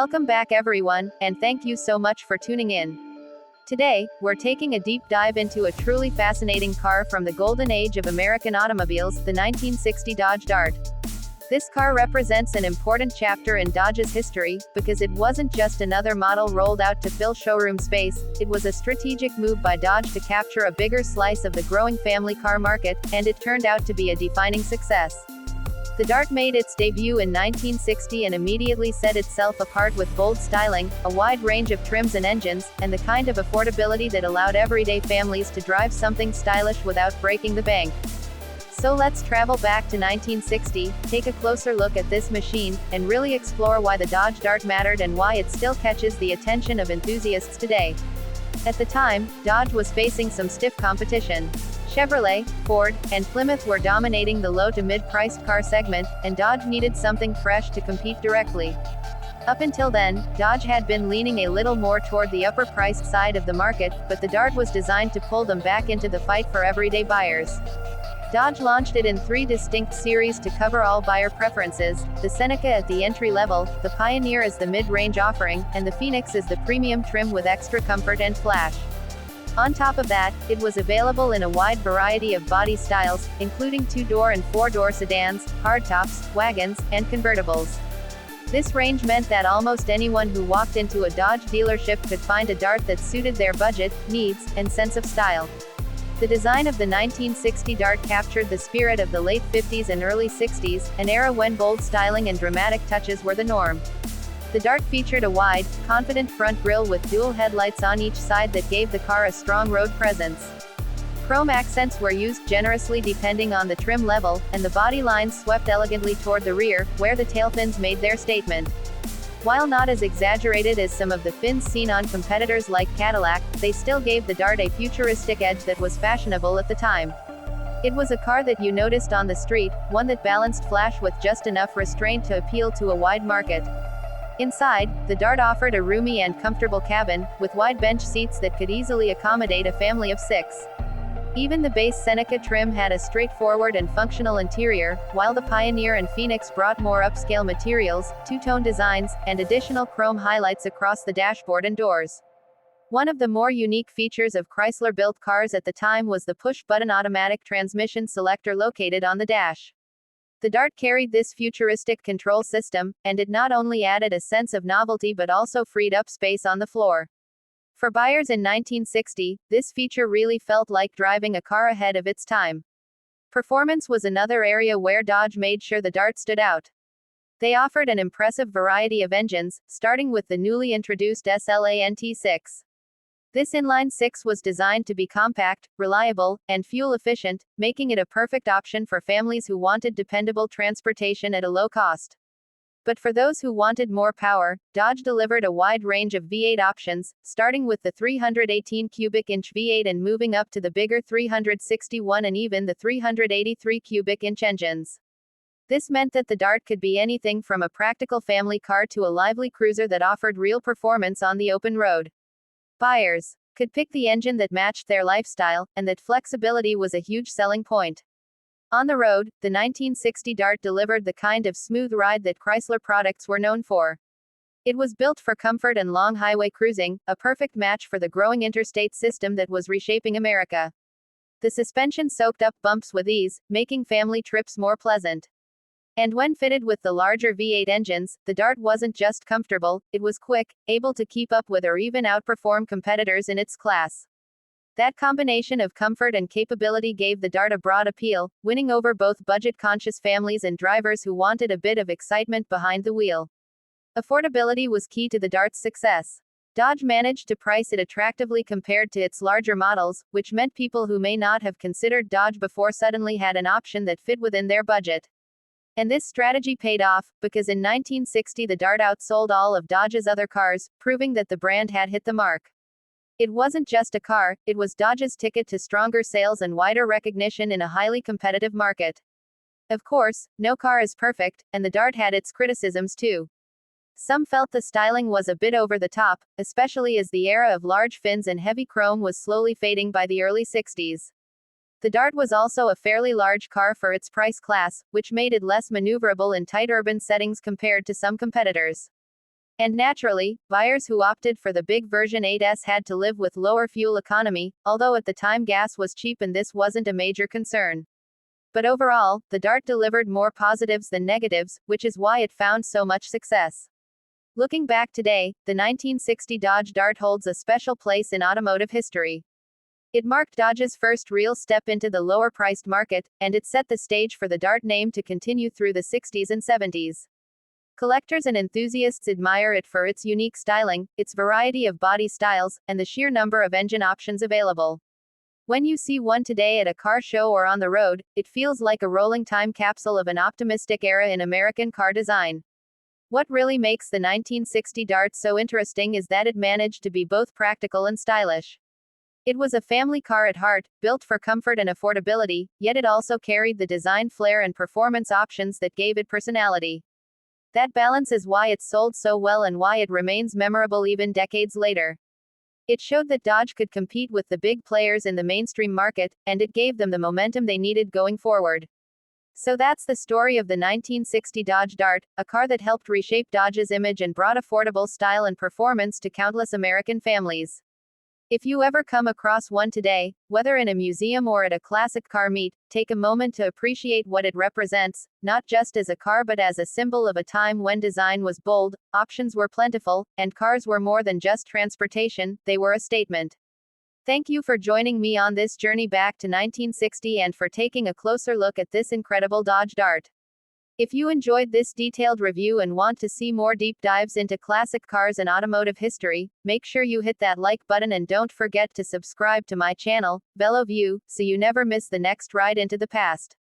Welcome back everyone, and thank you so much for tuning in. Today, we're taking a deep dive into a truly fascinating car from the golden age of American automobiles, the 1960 Dodge Dart. This car represents an important chapter in Dodge's history, because it wasn't just another model rolled out to fill showroom space, it was a strategic move by Dodge to capture a bigger slice of the growing family car market, and it turned out to be a defining success. The Dart made its debut in 1960 and immediately set itself apart with bold styling, a wide range of trims and engines, and the kind of affordability that allowed everyday families to drive something stylish without breaking the bank. So let's travel back to 1960, take a closer look at this machine, and really explore why the Dodge Dart mattered and why it still catches the attention of enthusiasts today. At the time, Dodge was facing some stiff competition. Chevrolet, Ford, and Plymouth were dominating the low to mid-priced car segment, and Dodge needed something fresh to compete directly. Up until then, Dodge had been leaning a little more toward the upper-priced side of the market, but the Dart was designed to pull them back into the fight for everyday buyers. Dodge launched it in 3 distinct series to cover all buyer preferences: the Seneca at the entry level, the Pioneer as the mid-range offering, and the Phoenix as the premium trim with extra comfort and flash. On top of that, it was available in a wide variety of body styles, including 2-door and 4-door sedans, hardtops, wagons, and convertibles. This range meant that almost anyone who walked into a Dodge dealership could find a Dart that suited their budget, needs, and sense of style. The design of the 1960 Dart captured the spirit of the late 50s and early 60s, an era when bold styling and dramatic touches were the norm. The Dart featured a wide, confident front grille with dual headlights on each side that gave the car a strong road presence. Chrome accents were used generously depending on the trim level, and the body lines swept elegantly toward the rear, where the tailfins made their statement. While not as exaggerated as some of the fins seen on competitors like Cadillac, they still gave the Dart a futuristic edge that was fashionable at the time. It was a car that you noticed on the street, one that balanced flash with just enough restraint to appeal to a wide market. Inside, the Dart offered a roomy and comfortable cabin, with wide bench seats that could easily accommodate a family of 6. Even the base Seneca trim had a straightforward and functional interior, while the Pioneer and Phoenix brought more upscale materials, two-tone designs, and additional chrome highlights across the dashboard and doors. One of the more unique features of Chrysler-built cars at the time was the push-button automatic transmission selector located on the dash. The Dart carried this futuristic control system, and it not only added a sense of novelty but also freed up space on the floor. For buyers in 1960, this feature really felt like driving a car ahead of its time. Performance was another area where Dodge made sure the Dart stood out. They offered an impressive variety of engines, starting with the newly introduced SLANT6. This inline-6 was designed to be compact, reliable, and fuel-efficient, making it a perfect option for families who wanted dependable transportation at a low cost. But for those who wanted more power, Dodge delivered a wide range of V8 options, starting with the 318 cubic inch V8 and moving up to the bigger 361 and even the 383 cubic inch engines. This meant that the Dart could be anything from a practical family car to a lively cruiser that offered real performance on the open road. Buyers could pick the engine that matched their lifestyle, and that flexibility was a huge selling point. On the road, the 1960 Dart delivered the kind of smooth ride that Chrysler products were known for. It was built for comfort and long highway cruising, a perfect match for the growing interstate system that was reshaping America. The suspension soaked up bumps with ease, making family trips more pleasant. And when fitted with the larger V8 engines, the Dart wasn't just comfortable, it was quick, able to keep up with or even outperform competitors in its class. That combination of comfort and capability gave the Dart a broad appeal, winning over both budget-conscious families and drivers who wanted a bit of excitement behind the wheel. Affordability was key to the Dart's success. Dodge managed to price it attractively compared to its larger models, which meant people who may not have considered Dodge before suddenly had an option that fit within their budget. And this strategy paid off, because in 1960 the Dart outsold all of Dodge's other cars, proving that the brand had hit the mark. It wasn't just a car, it was Dodge's ticket to stronger sales and wider recognition in a highly competitive market. Of course, no car is perfect, and the Dart had its criticisms too. Some felt the styling was a bit over the top, especially as the era of large fins and heavy chrome was slowly fading by the early 60s. The Dart was also a fairly large car for its price class, which made it less maneuverable in tight urban settings compared to some competitors. And naturally, buyers who opted for the big version 8S had to live with lower fuel economy, although at the time gas was cheap and this wasn't a major concern. But overall, the Dart delivered more positives than negatives, which is why it found so much success. Looking back today, the 1960 Dodge Dart holds a special place in automotive history. It marked Dodge's first real step into the lower-priced market, and it set the stage for the Dart name to continue through the 60s and 70s. Collectors and enthusiasts admire it for its unique styling, its variety of body styles, and the sheer number of engine options available. When you see one today at a car show or on the road, it feels like a rolling time capsule of an optimistic era in American car design. What really makes the 1960 Dart so interesting is that it managed to be both practical and stylish. It was a family car at heart, built for comfort and affordability, yet it also carried the design flair and performance options that gave it personality. That balance is why it sold so well and why it remains memorable even decades later. It showed that Dodge could compete with the big players in the mainstream market, and it gave them the momentum they needed going forward. So that's the story of the 1960 Dodge Dart, a car that helped reshape Dodge's image and brought affordable style and performance to countless American families. If you ever come across one today, whether in a museum or at a classic car meet, take a moment to appreciate what it represents, not just as a car but as a symbol of a time when design was bold, options were plentiful, and cars were more than just transportation, they were a statement. Thank you for joining me on this journey back to 1960 and for taking a closer look at this incredible Dodge Dart. If you enjoyed this detailed review and want to see more deep dives into classic cars and automotive history, make sure you hit that like button and don't forget to subscribe to my channel, VeloView, so you never miss the next ride into the past.